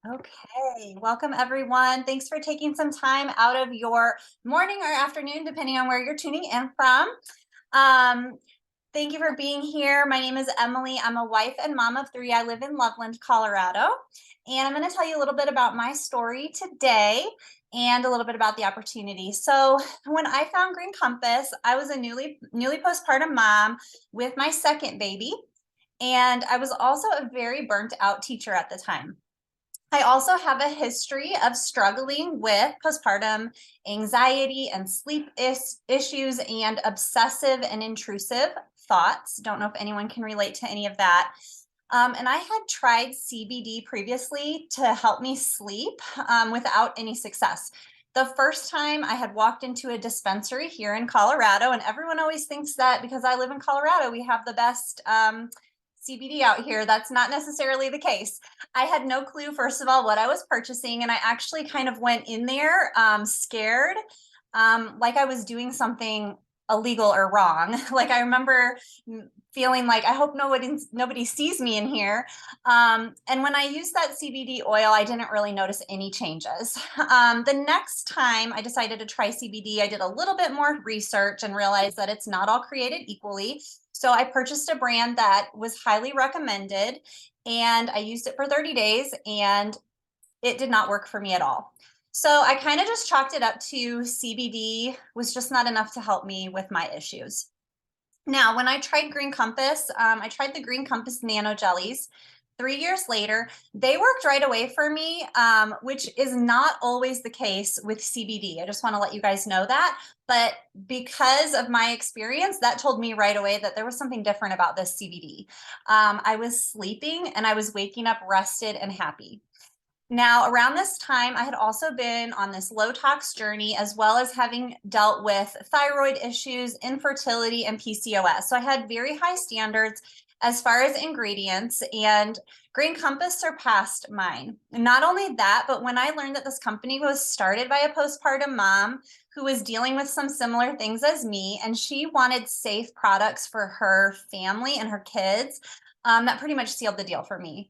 Okay, welcome everyone. Thanks for taking some time out of your morning or afternoon, depending on where you're tuning in from. Um, Thank you for being here. My name is Emily. I'm a wife and mom of three. I live in Loveland, Colorado. And I'm going to tell you a little bit about my story today and a little bit about the opportunity. So, when I found Green Compass, I was a newly postpartum mom with my second baby, and I was also a very burnt out teacher at the time. I also have a history of struggling with postpartum anxiety and sleep issues and obsessive and intrusive thoughts. Don't know if anyone can relate to any of that. And I had tried CBD previously to help me sleep without any success. The first time I had walked into a dispensary here in Colorado, and everyone always thinks that because I live in Colorado, we have the best CBD out here. That's not necessarily the case. I had no clue, first of all, what I was purchasing. And I actually kind of went in there scared, like I was doing something illegal or wrong. Like I remember feeling like, I hope nobody sees me in here. And when I used that CBD oil, I didn't really notice any changes. The next time I decided to try CBD, I did a little bit more research and realized that it's not all created equally. So I purchased a brand that was highly recommended, and I used it for 30 days and it did not work for me at all. So I kind of just chalked it up to CBD was just not enough to help me with my issues. Now, when I tried Green Compass, I tried the Green Compass Nano Jellies. 3 years later, they worked right away for me, which is not always the case with CBD. I just want to let you guys know that. But because of my experience, that told me right away that there was something different about this CBD. I was sleeping and I was waking up rested and happy. Now, around this time, I had also been on this low tox journey, as well as having dealt with thyroid issues, infertility, and PCOS. So I had very high standards as far as ingredients, and Green Compass surpassed mine. And not only that, but when I learned that this company was started by a postpartum mom who was dealing with some similar things as me, and she wanted safe products for her family and her kids, that pretty much sealed the deal for me.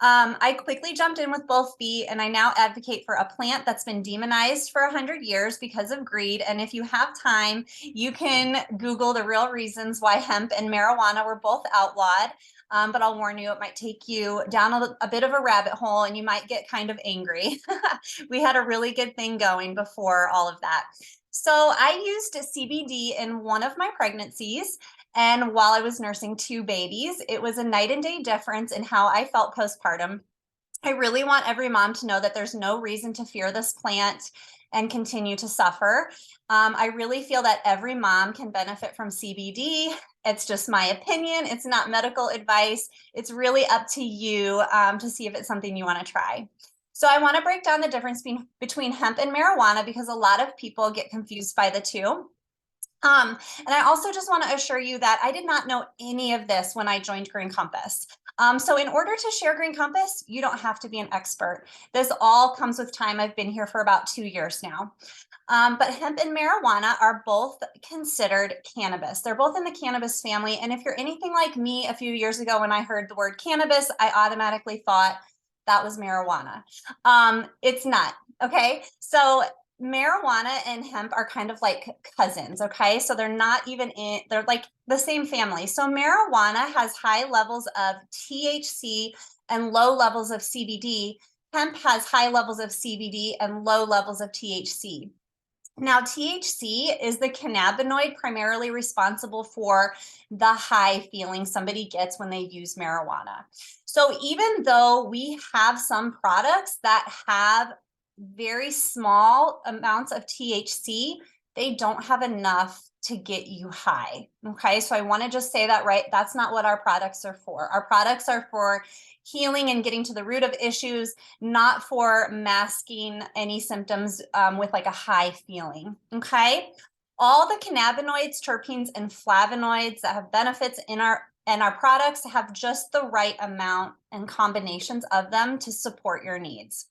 I quickly jumped in with both feet, and I now advocate for a plant that's been demonized for 100 years because of greed. And if you have time, you can Google the real reasons why hemp and marijuana were both outlawed. But I'll warn you, it might take you down a bit of a rabbit hole and you might get kind of angry. We had a really good thing going before all of that. So I used CBD in one of my pregnancies. And while I was nursing two babies, it was a night and day difference in how I felt postpartum. I really want every mom to know that there's no reason to fear this plant and continue to suffer. I really feel that every mom can benefit from CBD. It's just my opinion. It's not medical advice. It's really up to you to see if it's something you want to try. So I want to break down the difference between hemp and marijuana because a lot of people get confused by the two. And I also just want to assure you that I did not know any of this when I joined Green Compass. So in order to share Green Compass, you don't have to be an expert. This all comes with time. I've been here for about 2 years now. But hemp and marijuana are both considered cannabis. They're both in the cannabis family. And if you're anything like me, a few years ago when I heard the word cannabis, I automatically thought that was marijuana. It's not. Okay. So marijuana and hemp are kind of like cousins, okay? So they're like the same family. So marijuana has high levels of THC and low levels of CBD. Hemp has high levels of CBD and low levels of THC. Now, THC is the cannabinoid primarily responsible for the high feeling somebody gets when they use marijuana. So, even though we have some products that have very small amounts of THC, they don't have enough to get you high. Okay, so I want to just say that right. That's not what our products are for. Our products are for healing and getting to the root of issues, not for masking any symptoms with like a high feeling. Okay. All the cannabinoids, terpenes, and flavonoids that have benefits in our products have just the right amount and combinations of them to support your needs.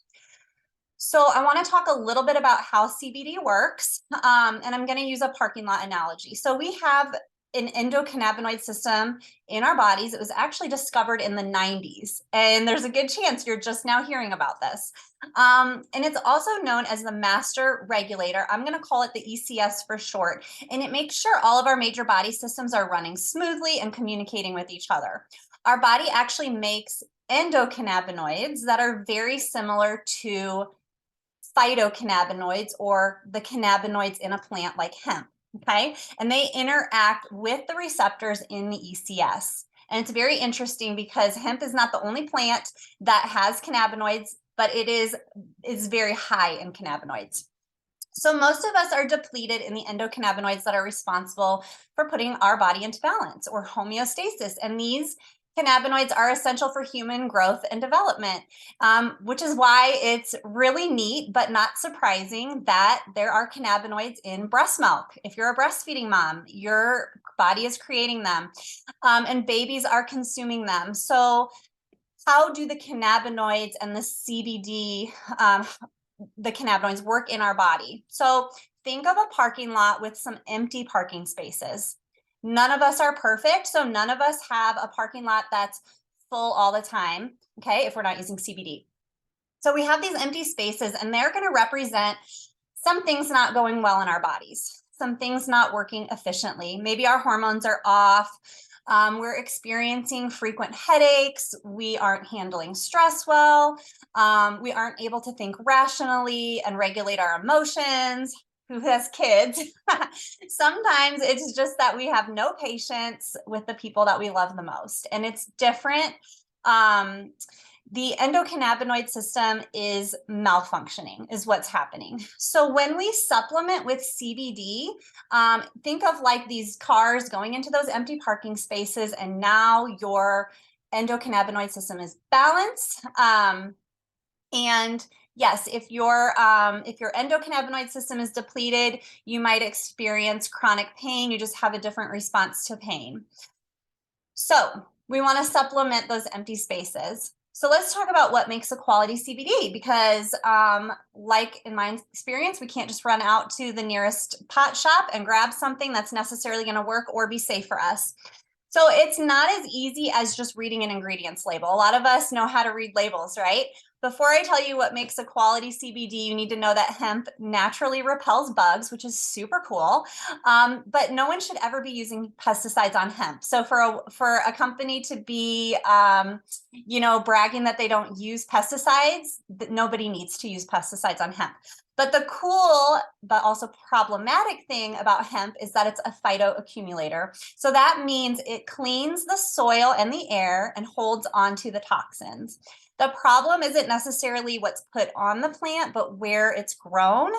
So I want to talk a little bit about how CBD works, and I'm going to use a parking lot analogy. So we have an endocannabinoid system in our bodies. It was actually discovered in the 90s, and there's a good chance you're just now hearing about this. And it's also known as the master regulator. I'm going to call it the ECS for short, and it makes sure all of our major body systems are running smoothly and communicating with each other. Our body actually makes endocannabinoids that are very similar to phytocannabinoids, or the cannabinoids in a plant like hemp. Okay, and they interact with the receptors in the ECS. And it's very interesting because hemp is not the only plant that has cannabinoids, but it is very high in cannabinoids. So most of us are depleted in the endocannabinoids that are responsible for putting our body into balance or homeostasis. And these cannabinoids are essential for human growth and development, which is why it's really neat, but not surprising, that there are cannabinoids in breast milk. If you're a breastfeeding mom, your body is creating them, and babies are consuming them. So how do the cannabinoids and the CBD, the cannabinoids work in our body? So think of a parking lot with some empty parking spaces. None of us are perfect, so none of us have a parking lot that's full all the time, okay, if we're not using CBD. So we have these empty spaces, and they're going to represent some things not going well in our bodies, some things not working efficiently. Maybe our hormones are off. We're experiencing frequent headaches. We aren't handling stress well. We aren't able to think rationally and regulate our emotions. Who has kids? Sometimes it's just that we have no patience with the people that we love the most, and it's different. The endocannabinoid system is malfunctioning, is what's happening. So when we supplement with CBD, think of like these cars going into those empty parking spaces, and now your endocannabinoid system is balanced. And yes, if your endocannabinoid system is depleted, you might experience chronic pain. You just have a different response to pain. So we want to supplement those empty spaces. So let's talk about what makes a quality CBD, because like in my experience, we can't just run out to the nearest pot shop and grab something that's necessarily going to work or be safe for us. So it's not as easy as just reading an ingredients label. A lot of us know how to read labels, right? Before I tell you what makes a quality CBD, you need to know that hemp naturally repels bugs, which is super cool. But no one should ever be using pesticides on hemp. So for a company to be, bragging that they don't use pesticides, nobody needs to use pesticides on hemp. But the cool, but also problematic thing about hemp is that it's a phytoaccumulator. So that means it cleans the soil and the air and holds onto the toxins. The problem isn't necessarily what's put on the plant, but where it's grown.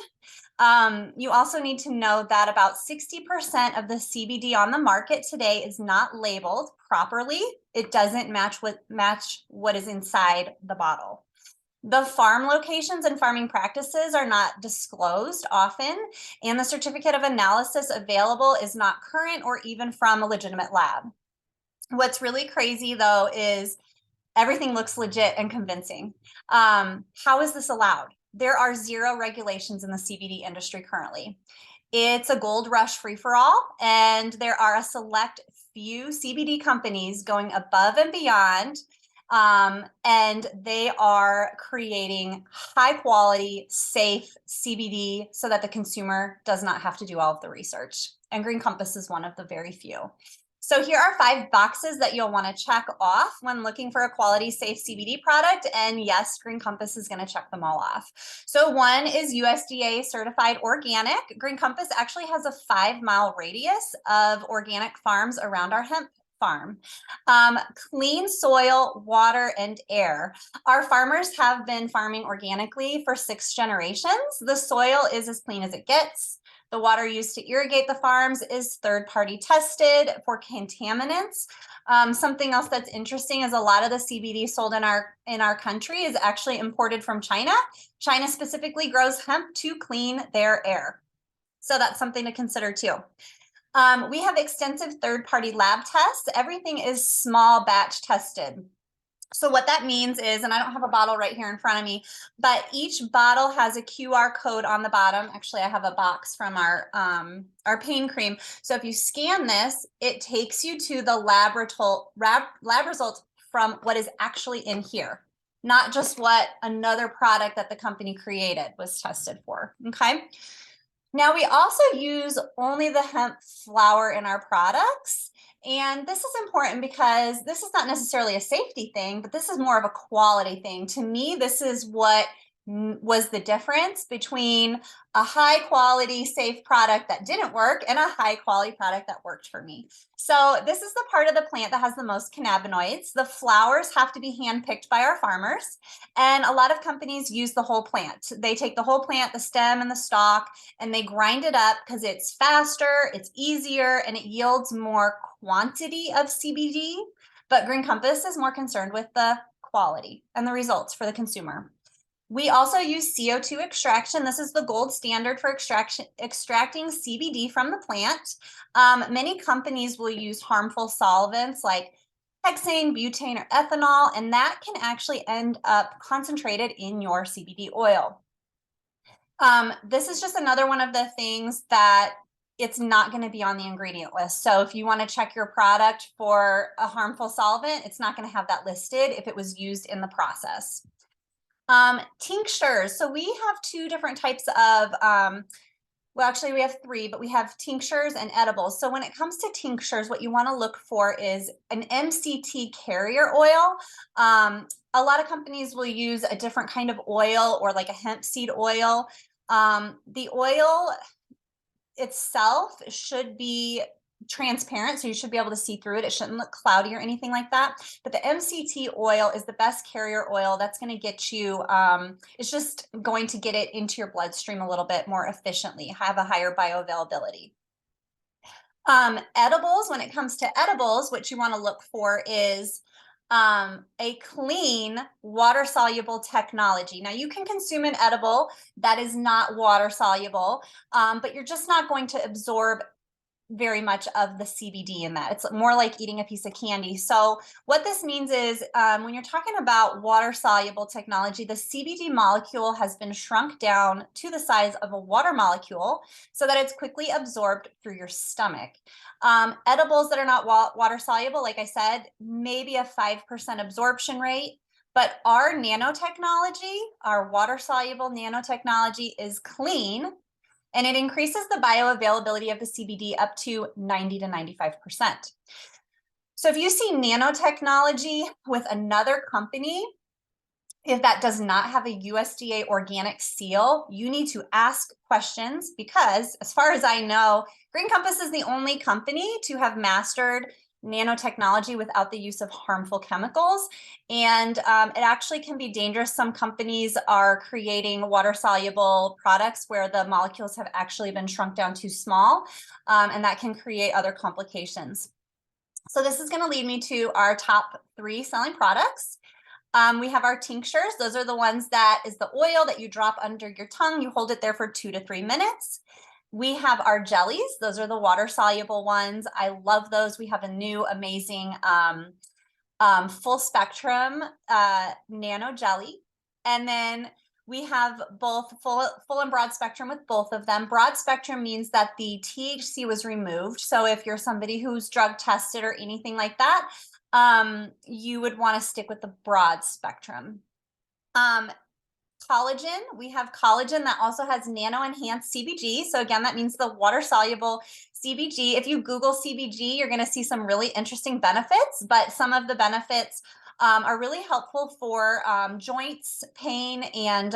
You also need to know that about 60% of the CBD on the market today is not labeled properly. It doesn't match what is inside the bottle. The farm locations and farming practices are not disclosed often, and the certificate of analysis available is not current or even from a legitimate lab. What's really crazy, though, is everything looks legit and convincing. How is this allowed? There are zero regulations in the CBD industry currently. It's a gold rush free-for-all, and there are a select few CBD companies going above and beyond, and they are creating high quality, safe CBD so that the consumer does not have to do all of the research. And Green Compass is one of the very few. So here are 5 boxes that you'll want to check off when looking for a quality, safe CBD product. And yes, Green Compass is going to check them all off. So 1 is USDA certified organic. Green Compass actually has a 5-mile radius of organic farms around our hemp farm. Clean soil, water, and air. Our farmers have been farming organically for 6 generations. The soil is as clean as it gets. The water used to irrigate the farms is third-party tested for contaminants. Something else that's interesting is a lot of the CBD sold in our country is actually imported from China. China specifically grows hemp to clean their air. So that's something to consider too. We have extensive third-party lab tests. Everything is small batch tested. So what that means is, and I don't have a bottle right here in front of me, but each bottle has a QR code on the bottom. Actually, I have a box from our pain cream. So if you scan this, it takes you to the lab results from what is actually in here, not just what another product that the company created was tested for. Okay. Now we also use only the hemp flower in our products. And this is important because this is not necessarily a safety thing, but this is more of a quality thing. To me, this is what was the difference between a high quality, safe product that didn't work and a high quality product that worked for me. So this is the part of the plant that has the most cannabinoids. The flowers have to be handpicked by our farmers. And a lot of companies use the whole plant. They take the whole plant, the stem and the stalk, and they grind it up because it's faster, it's easier, and it yields more quantity of CBD. But Green Compass is more concerned with the quality and the results for the consumer. We also use CO2 extraction. This is the gold standard for extracting CBD from the plant. Many companies will use harmful solvents like hexane, butane, or ethanol, and that can actually end up concentrated in your CBD oil. This is just another one of the things that it's not going to be on the ingredient list. So if you want to check your product for a harmful solvent, it's not going to have that listed if it was used in the process. Tinctures. So we have two different types of, well, actually we have three, but we have tinctures and edibles. So when it comes to tinctures, what you want to look for is an MCT carrier oil. A lot of companies will use a different kind of oil or like a hemp seed oil. The oil itself should be transparent, so you should be able to see through it. It shouldn't look cloudy or anything like that. But the MCT oil is the best carrier oil. That's going to get you, it's just going to get it into your bloodstream a little bit more efficiently, have a higher bioavailability. Edibles, when it comes to edibles, what you want to look for is a clean water soluble technology. Now you can consume an edible that is not water soluble, but you're just not going to absorb very much of the CBD in that. It's more like eating a piece of candy. So what this means is when you're talking about water soluble technology, the CBD molecule has been shrunk down to the size of a water molecule so that it's quickly absorbed through your stomach. Edibles that are not water soluble, like I said, maybe a 5% absorption rate. But our nanotechnology, our water soluble nanotechnology is clean, and it increases the bioavailability of the CBD up to 90 to 95%. So if you see nanotechnology with another company, if that does not have a USDA organic seal, you need to ask questions because, as far as I know, Green Compass is the only company to have mastered nanotechnology without the use of harmful chemicals. And it actually can be dangerous. Some companies are creating water soluble products where the molecules have actually been shrunk down too small, and that can create other complications. So this is going to lead me to our top 3 selling products. We have our tinctures. Those are the ones that is the oil that you drop under your tongue. You hold it there for 2 to 3 minutes. We have our jellies. Those are the water soluble ones. I love those. We have a new amazing full spectrum nano jelly. And then we have both full and broad spectrum with both of them. Broad spectrum means that the THC was removed. So if you're somebody who's drug tested or anything like that, you would want to stick with the broad spectrum. Collagen, we have collagen that also has nano enhanced CBG. So again, that means the water soluble CBG. If you Google CBG, you're going to see some really interesting benefits, but some of the benefits are really helpful for joints, pain, and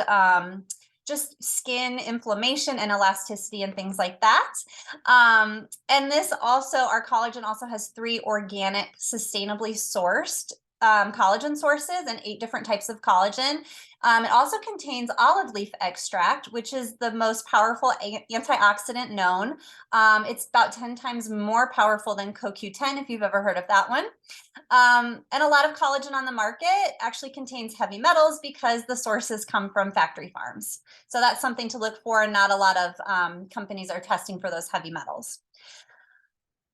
just skin inflammation and elasticity and things like that. And this also, our collagen also has 3 organic, sustainably sourced collagen sources and 8 different types of collagen. It also contains olive leaf extract, which is the most powerful antioxidant known. It's about 10 times more powerful than CoQ10, if you've ever heard of that one. And a lot of collagen on the market actually contains heavy metals because the sources come from factory farms. So that's something to look for, and not a lot of companies are testing for those heavy metals.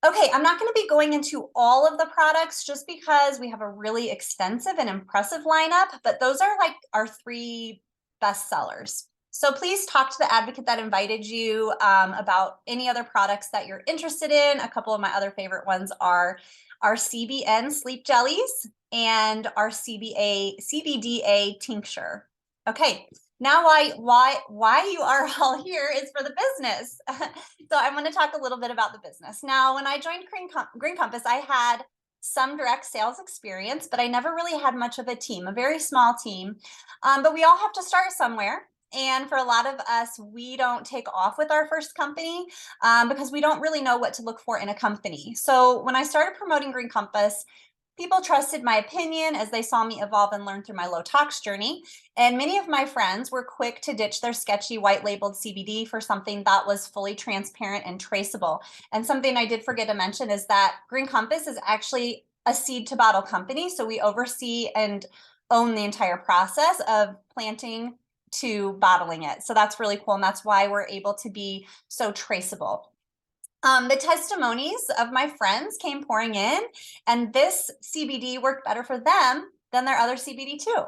Okay, I'm not going to be going into all of the products just because we have a really extensive and impressive lineup, but those are like our 3 best sellers. So please talk to the advocate that invited you about any other products that you're interested in. A couple of my other favorite ones are our CBN sleep jellies and our CBDA tincture. Okay, now why you are all here is for the business. So I'm going to talk a little bit about the business. Now, when I joined Green Compass, I had some direct sales experience, but I never really had much of a team, a very small team. But we all have to start somewhere. And for a lot of us, we don't take off with our first company because we don't really know what to look for in a company. So when I started promoting Green Compass, people trusted my opinion as they saw me evolve and learn through my low tox journey. And many of my friends were quick to ditch their sketchy white labeled CBD for something that was fully transparent and traceable. And something I did forget to mention is that Green Compass is actually a seed to bottle company. So we oversee and own the entire process of planting to bottling it. So that's really cool. And that's why we're able to be so traceable. The testimonies of my friends came pouring in, and this CBD worked better for them than their other CBD too.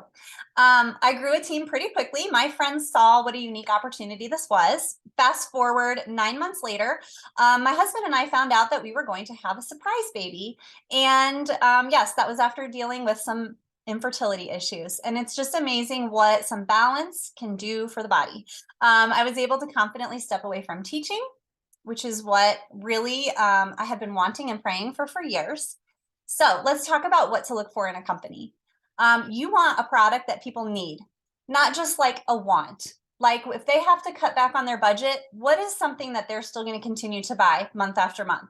I grew a team pretty quickly. My friends saw what a unique opportunity this was. Fast forward 9 months later, my husband and I found out that we were going to have a surprise baby. And yes, that was after dealing with some infertility issues. And it's just amazing what some balance can do for the body. I was able to confidently step away from teaching, which is what really I have been wanting and praying for years. So let's talk about what to look for in a company. You want a product that people need, not just like a want. Like if they have to cut back on their budget, what is something that they're still going to continue to buy month after month?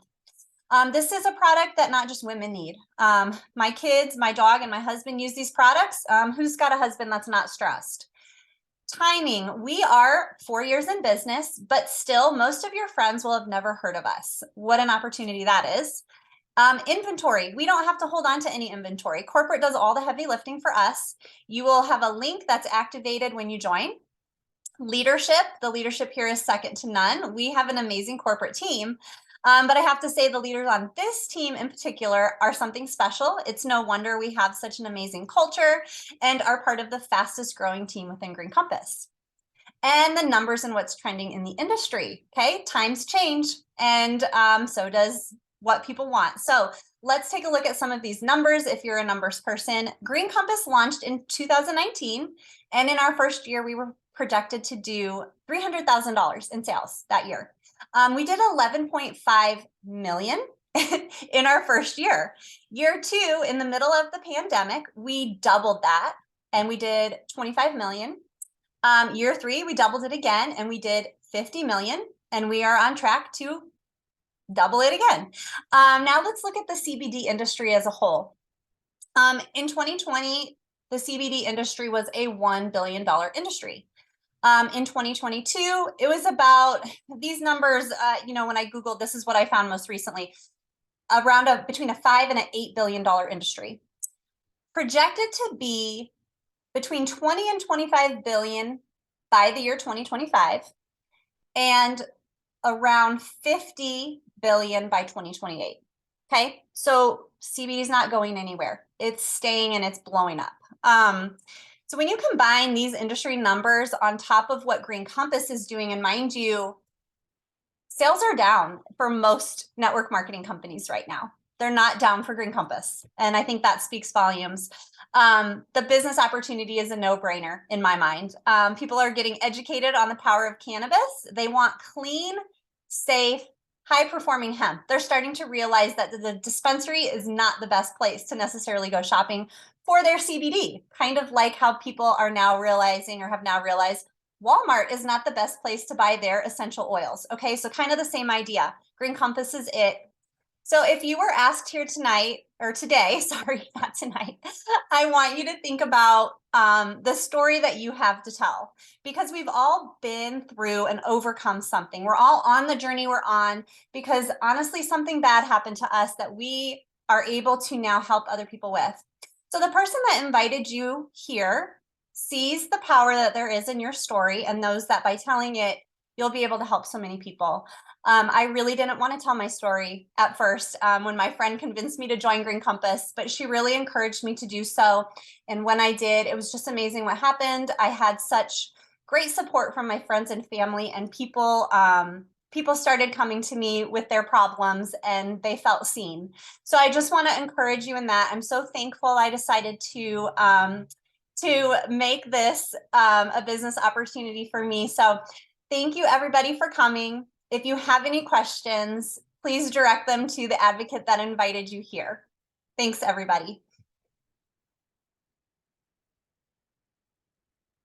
This is a product that not just women need. My kids, my dog, and my husband use these products. Who's got a husband that's not stressed? Timing. We are 4 years in business, but still most of your friends will have never heard of us. What an opportunity that is. Inventory. We don't have to hold on to any inventory. Corporate does all the heavy lifting for us. You will have a link that's activated when you join. Leadership. The leadership here is second to none. We have an amazing corporate team. But I have to say the leaders on this team in particular are something special. It's no wonder we have such an amazing culture and are part of the fastest growing team within Green Compass. And the numbers and what's trending in the industry. Okay, times change, and so does what people want. So let's take a look at some of these numbers. If you're a numbers person, Green Compass launched in 2019, and in our first year, we were projected to do $300,000 in sales that year. We did 11.5 million in our first year. Year 2, in the middle of the pandemic, we doubled that and we did 25 million. Year 3, we doubled it again and we did 50 million, and we are on track to double it again. Now let's look at the CBD industry as a whole. In 2020, the CBD industry was a $1 billion industry. In 2022, it was about these numbers, when I Googled, this is what I found most recently, around between a $5 and an $8 billion industry. Projected to be between 20 and 25 billion by the year 2025, and around 50 billion by 2028. Okay, so CBD is not going anywhere. It's staying and it's blowing up. So when you combine these industry numbers on top of what Green Compass is doing, and mind you, sales are down for most network marketing companies right now. They're not down for Green Compass. And I think that speaks volumes. The business opportunity is a no-brainer in my mind. People are getting educated on the power of cannabis. They want clean, safe, high-performing hemp. They're starting to realize that the dispensary is not the best place to necessarily go shopping for their CBD, kind of like how people are now realizing or have now realized Walmart is not the best place to buy their essential oils. Okay, so kind of the same idea. Green Compass is it. So if you were asked here tonight, or today, sorry, not tonight, I want you to think about the story that you have to tell, because we've all been through and overcome something. We're all on the journey we're on because honestly, something bad happened to us that we are able to now help other people with. So the person that invited you here sees the power that there is in your story and knows that by telling it, you'll be able to help so many people. I really didn't want to tell my story at first when my friend convinced me to join Green Compass, but she really encouraged me to do so. And when I did, it was just amazing what happened. I had such great support from my friends and family, and people started coming to me with their problems and they felt seen. So I just want to encourage you in that. I'm so thankful I decided to make this a business opportunity for me. So thank you everybody for coming. If you have any questions, please direct them to the advocate that invited you here. Thanks everybody.